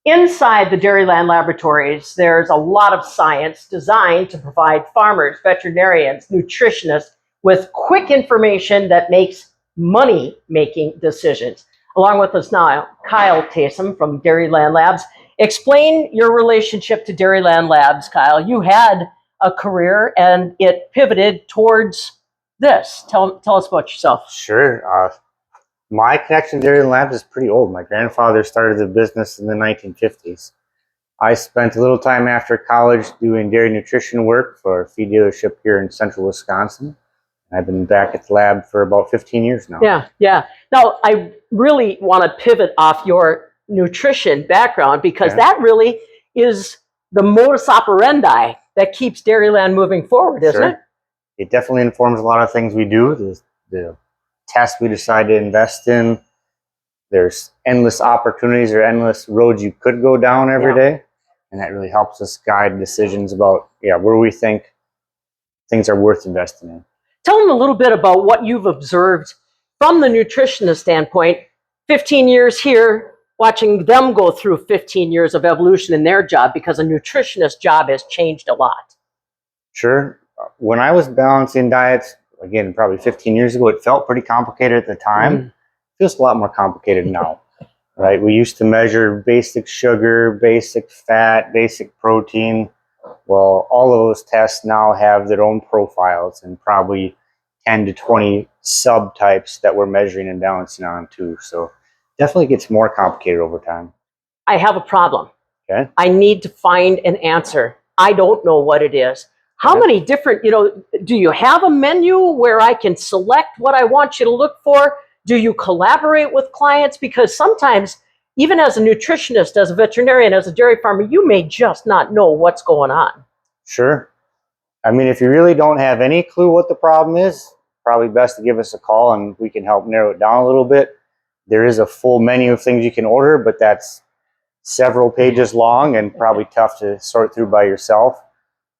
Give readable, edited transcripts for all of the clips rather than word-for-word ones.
Inside the Dairyland Laboratories, there's a lot of science designed to provide farmers, veterinarians, nutritionists with quick information that makes money-making decisions. Along with us now, Kyle Taysom from Dairyland Labs. Explain your relationship to Dairyland Labs, Kyle. You had a career and it pivoted towards this. Tell us about yourself. Sure. My connection to Dairyland Labs is pretty old. My grandfather started the business in the 1950s. I spent a little time after college doing dairy nutrition work for a feed dealership here in central Wisconsin. I've been back at the lab for about 15 years now. Yeah. Now, I really want to pivot off your nutrition background because that really is the modus operandi that keeps Dairyland moving forward, isn't it? It definitely informs a lot of things we do. The tests we decide to invest in. There's endless opportunities or endless roads you could go down every day. And that really helps us guide decisions about where we think things are worth investing in. Tell them a little bit about what you've observed from the nutritionist standpoint. 15 years here, watching them go through 15 years of evolution in their job, because a nutritionist job has changed a lot. Sure. When I was balancing diets, again, probably 15 years ago, it felt pretty complicated at the time. It feels a lot more complicated now, right? We used to measure basic sugar, basic fat, basic protein. Well, all of those tests now have their own profiles and probably 10 to 20 subtypes that we're measuring and balancing on too. So definitely gets more complicated over time. I have a problem. Okay. I need to find an answer. I don't know what it is. How many different, do you have a menu where I can select what I want you to look for? Do you collaborate with clients? Because sometimes, even as a nutritionist, as a veterinarian, as a dairy farmer, you may just not know what's going on. Sure. I mean, if you really don't have any clue what the problem is, probably best to give us a call and we can help narrow it down a little bit. There is a full menu of things you can order, but that's several pages long and probably tough to sort through by yourself.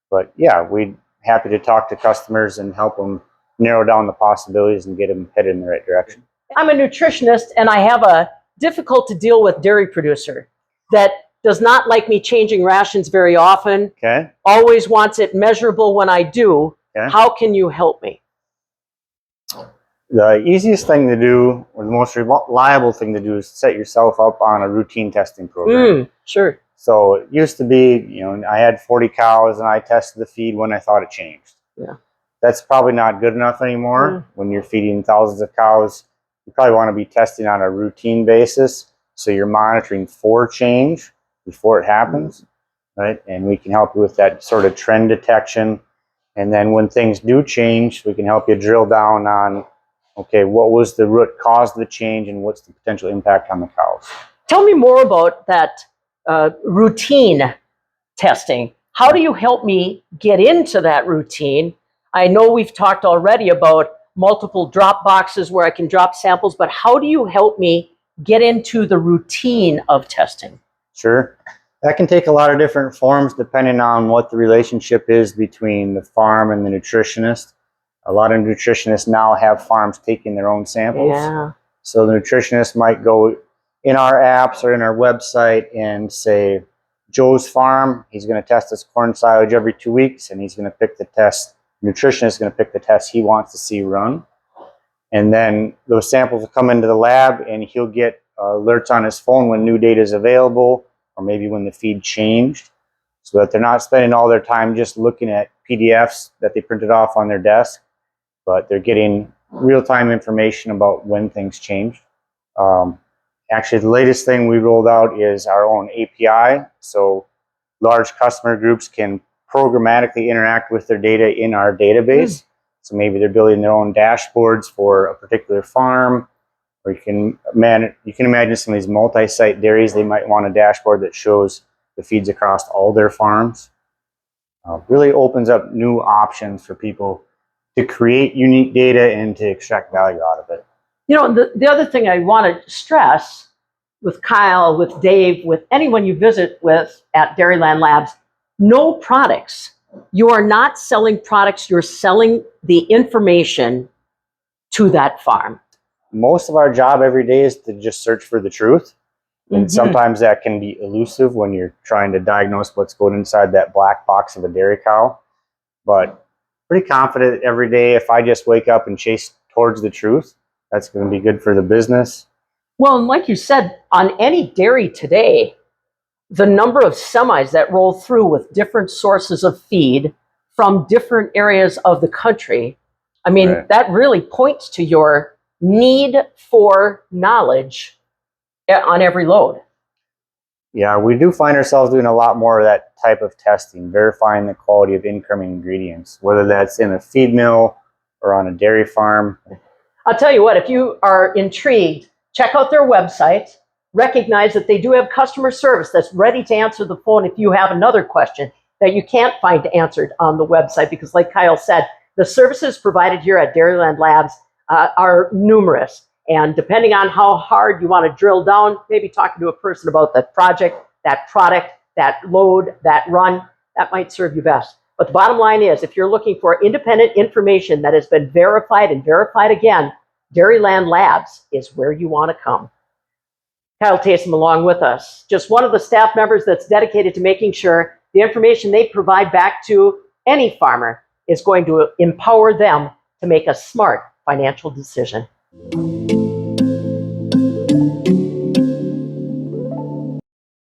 But yeah, we'd happy to talk to customers and help them narrow down the possibilities and get them headed in the right direction. I'm a nutritionist and I have a difficult to deal with dairy producer that does not like me changing rations very often. Okay. Always wants it measurable when I do. Okay. How can you help me? The easiest thing to do, or the most reliable thing to do, is set yourself up on a routine testing program. Sure. So it used to be, I had 40 cows and I tested the feed when I thought it changed. Yeah. That's probably not good enough anymore. When you're feeding thousands of cows, you probably want to be testing on a routine basis. So you're monitoring for change before it happens, right? And we can help you with that sort of trend detection. And then when things do change, we can help you drill down on, okay, what was the root cause of the change and what's the potential impact on the cows? Tell me more about that routine testing. How do you help me get into that routine? I know we've talked already about multiple drop boxes where I can drop samples, but how do you help me get into the routine of testing? Sure. That can take a lot of different forms depending on what the relationship is between the farm and the nutritionist. A lot of nutritionists now have farms taking their own samples. Yeah. So the nutritionist might go in our apps or in our website and say, Joe's farm, he's going to test his corn silage every 2 weeks, and he's going to pick the test. The nutritionist is going to pick the test he wants to see run. And then those samples will come into the lab, and he'll get alerts on his phone when new data is available, or maybe when the feed changed, so that they're not spending all their time just looking at PDFs that they printed off on their desk, but they're getting real-time information about when things changed. Actually, the latest thing we rolled out is our own API, so large customer groups can programmatically interact with their data in our database. So maybe they're building their own dashboards for a particular farm, or you can imagine some of these multi-site dairies, they might want a dashboard that shows the feeds across all their farms. Really opens up new options for people to create unique data and to extract value out of it. The other thing I want to stress with Kyle, with Dave, with anyone you visit with at Dairyland Labs, no products. You are not selling products, you're selling the information to that farm. Most of our job every day is to just search for the truth. And sometimes that can be elusive when you're trying to diagnose what's going inside that black box of a dairy cow. But pretty confident every day if I just wake up and chase towards the truth, that's going to be good for the business. Well, and like you said, on any dairy today, the number of semis that roll through with different sources of feed from different areas of the country, I mean, Right. that really points to your need for knowledge on every load. Yeah, we do find ourselves doing a lot more of that type of testing, verifying the quality of incoming ingredients, whether that's in a feed mill or on a dairy farm. I'll tell you what, if you are intrigued, check out their website. Recognize that they do have customer service that's ready to answer the phone if you have another question that you can't find answered on the website, because like Kyle said, the services provided here at Dairyland Labs are numerous. And depending on how hard you want to drill down, maybe talking to a person about that project, that product, that load, that run, that might serve you best. But the bottom line is, if you're looking for independent information that has been verified and verified again, Dairyland Labs is where you want to come. Kyle Taysom along with us, just one of the staff members that's dedicated to making sure the information they provide back to any farmer is going to empower them to make a smart financial decision.